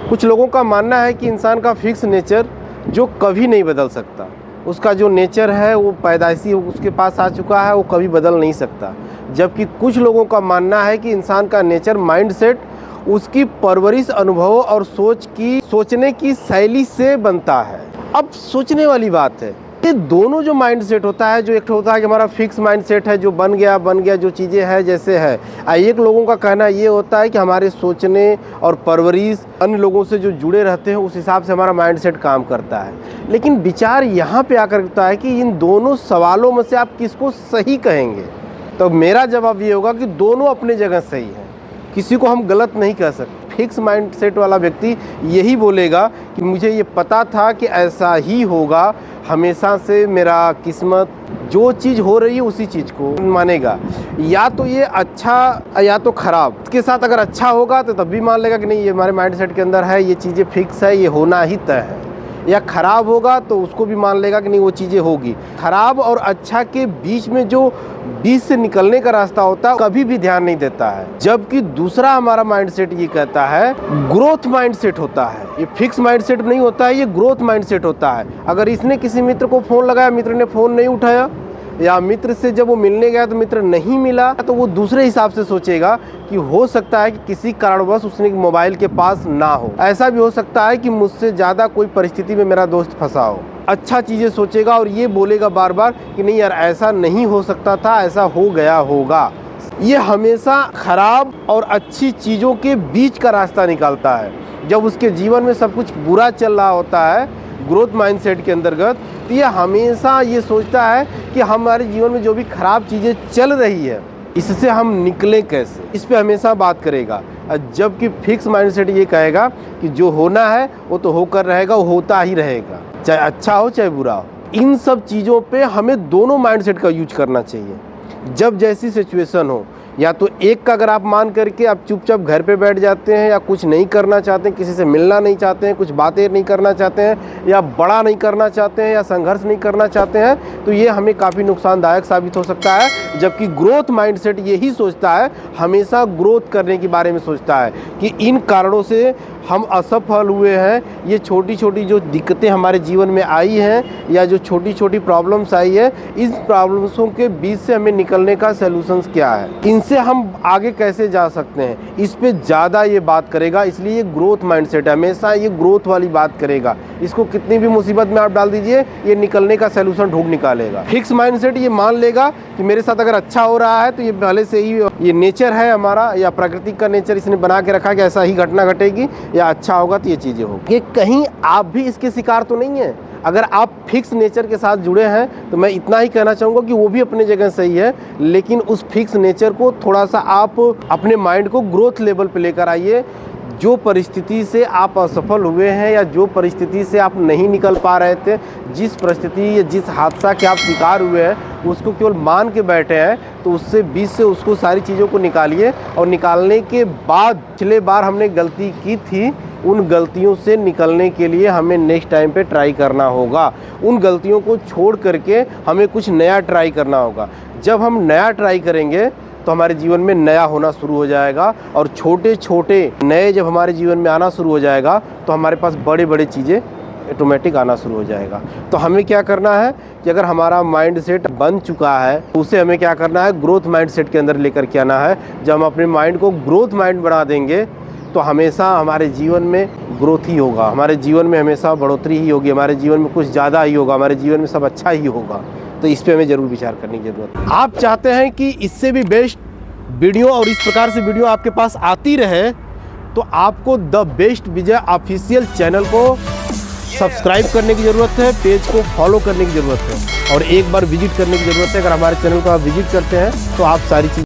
कुछ लोगों का मानना है कि इंसान का फिक्स नेचर जो कभी नहीं बदल सकता, उसका जो नेचर है वो पैदाइशी उसके पास आ चुका है, वो कभी बदल नहीं सकता। जबकि कुछ लोगों का मानना है कि इंसान का नेचर, माइंडसेट उसकी परवरिश, अनुभव और सोचने की शैली से बनता है। अब सोचने वाली बात है, ये दोनों जो माइंडसेट होता है, जो एक होता है कि हमारा फिक्स माइंडसेट है, जो बन गया जो चीज़ें हैं जैसे है। एक लोगों का कहना ये होता है कि हमारे सोचने और परवरिश अन्य लोगों से जो जुड़े रहते हैं उस हिसाब से हमारा माइंडसेट काम करता है। लेकिन विचार यहाँ पे आकर होता है कि इन दोनों सवालों में से आप किसको सही कहेंगे? तो मेरा जवाब ये होगा कि दोनों अपने जगह सही है, किसी को हम गलत नहीं कह सकते। फिक्स माइंडसेट वाला व्यक्ति यही बोलेगा कि मुझे ये पता था कि ऐसा ही होगा, हमेशा से मेरा किस्मत, जो चीज़ हो रही है उसी चीज़ को मानेगा। या तो ये अच्छा या तो ख़राब। इसके साथ अगर अच्छा होगा तो तब भी मान लेगा कि नहीं, ये हमारे माइंडसेट के अंदर है, ये चीज़ें फिक्स है, ये होना ही तय है। या ख़राब होगा तो उसको भी मान लेगा कि नहीं, वो चीज़ें होगी। ख़राब और अच्छा के बीच में जो बीच से निकलने का रास्ता होता है कभी भी ध्यान नहीं देता है। जबकि दूसरा हमारा माइंडसेट ये कहता है, ग्रोथ माइंडसेट होता है। ये फिक्स माइंडसेट नहीं होता है, ये ग्रोथ माइंडसेट होता है। अगर इसने किसी मित्र को फ़ोन लगाया, मित्र ने फ़ोन नहीं उठाया, या मित्र से जब वो मिलने गया तो मित्र नहीं मिला, तो वो दूसरे हिसाब से सोचेगा कि हो सकता है कि किसी कारणवश उसने मोबाइल के पास ना हो। ऐसा भी हो सकता है कि मुझसे ज़्यादा कोई परिस्थिति में मेरा दोस्त फंसा हो। अच्छा चीज़ें सोचेगा और ये बोलेगा बार बार कि नहीं यार, ऐसा नहीं हो सकता था, ऐसा हो गया होगा। ये हमेशा खराब और अच्छी चीज़ों के बीच का रास्ता निकालता है। जब उसके जीवन में सब कुछ बुरा चल रहा होता है ग्रोथ माइंडसेट के अंतर्गत, तो ये हमेशा ये सोचता है कि हमारे जीवन में जो भी खराब चीज़ें चल रही है इससे हम निकलें कैसे, इस पे हमेशा बात करेगा। जबकि फिक्स माइंडसेट ये कहेगा कि जो होना है वो तो होकर रहेगा, वो होता ही रहेगा, चाहे अच्छा हो चाहे बुरा हो। इन सब चीज़ों पे हमें दोनों माइंडसेट का यूज करना चाहिए। जब जैसी सिचुएशन हो, या तो एक का अगर आप मान करके आप चुपचाप घर पे बैठ जाते हैं, या कुछ नहीं करना चाहते हैं, किसी से मिलना नहीं चाहते हैं, कुछ बातें नहीं करना चाहते हैं, या बड़ा नहीं करना चाहते हैं, या संघर्ष नहीं करना चाहते हैं, तो ये हमें काफ़ी नुकसानदायक साबित हो सकता है। जबकि ग्रोथ माइंडसेट यही सोचता है, हमेशा ग्रोथ करने के बारे में सोचता है कि इन कारणों से हम असफल हुए हैं, ये छोटी छोटी जो दिक्कतें हमारे जीवन में आई हैं, या जो छोटी छोटी प्रॉब्लम्स आई है, इस प्रॉब्लम्सों के बीच से हमें निकलने का सॉल्यूशंस क्या है, इनसे हम आगे कैसे जा सकते हैं, इस पे ज़्यादा ये बात करेगा। इसलिए ये ग्रोथ माइंडसेट है, हमेशा ये ग्रोथ वाली बात करेगा। इसको कितनी भी मुसीबत में आप डाल दीजिए, ये निकलने का सॉल्यूशन ढूंढ निकालेगा। फिक्स माइंडसेट ये मान लेगा कि मेरे साथ अगर अच्छा हो रहा है तो ये पहले से ही ये नेचर है हमारा, या प्रकृति का नेचर इसने बना के रखा कि ऐसा ही घटना घटेगी, या अच्छा होगा तो ये चीज़ें होगी। ये कहीं आप भी इसके शिकार तो नहीं है। अगर आप फिक्स नेचर के साथ जुड़े हैं तो मैं इतना ही कहना चाहूँगा कि वो भी अपने जगह सही है, लेकिन उस फिक्स नेचर को थोड़ा सा आप अपने माइंड को ग्रोथ लेवल पे लेकर आइए। जो परिस्थिति से आप असफल हुए हैं, या जो परिस्थिति से आप नहीं निकल पा रहे थे, जिस परिस्थिति या जिस हादसा के आप शिकार हुए हैं, उसको केवल मान के बैठे हैं, तो उससे बीच से उसको सारी चीज़ों को निकालिए। और निकालने के बाद पिछले बार हमने गलती की थी, उन गलतियों से निकलने के लिए हमें नेक्स्ट टाइम पे ट्राई करना होगा। उन गलतियों को छोड़ करके हमें कुछ नया ट्राई करना होगा। जब हम नया ट्राई करेंगे तो हमारे जीवन में नया होना शुरू हो जाएगा, और छोटे छोटे नए जब हमारे जीवन में आना शुरू हो जाएगा तो हमारे पास बड़े बड़े चीज़ें ऑटोमेटिक आना शुरू हो जाएगा। तो हमें क्या करना है कि अगर हमारा माइंड सेट बन चुका है तो उसे हमें क्या करना है, ग्रोथ माइंड सेट के अंदर लेकर के आना है। जब हम अपने माइंड को ग्रोथ माइंड बना देंगे तो हमेशा हमारे जीवन में ग्रोथ ही होगा, हमारे जीवन में हमेशा बढ़ोतरी ही होगी, हमारे जीवन में कुछ ज़्यादा ही होगा, हमारे जीवन में सब अच्छा ही होगा। तो इस पे हमें ज़रूर विचार करने की ज़रूरत है। आप चाहते हैं कि इससे भी बेस्ट वीडियो और इस प्रकार से वीडियो आपके पास आती रहे, तो आपको the best Vijay official channel को सब्सक्राइब करने की ज़रूरत है, पेज को फॉलो करने की ज़रूरत है, और एक बार विजिट करने की ज़रूरत है। अगर हमारे चैनल को आप विजिट करते हैं तो आप सारी चीज़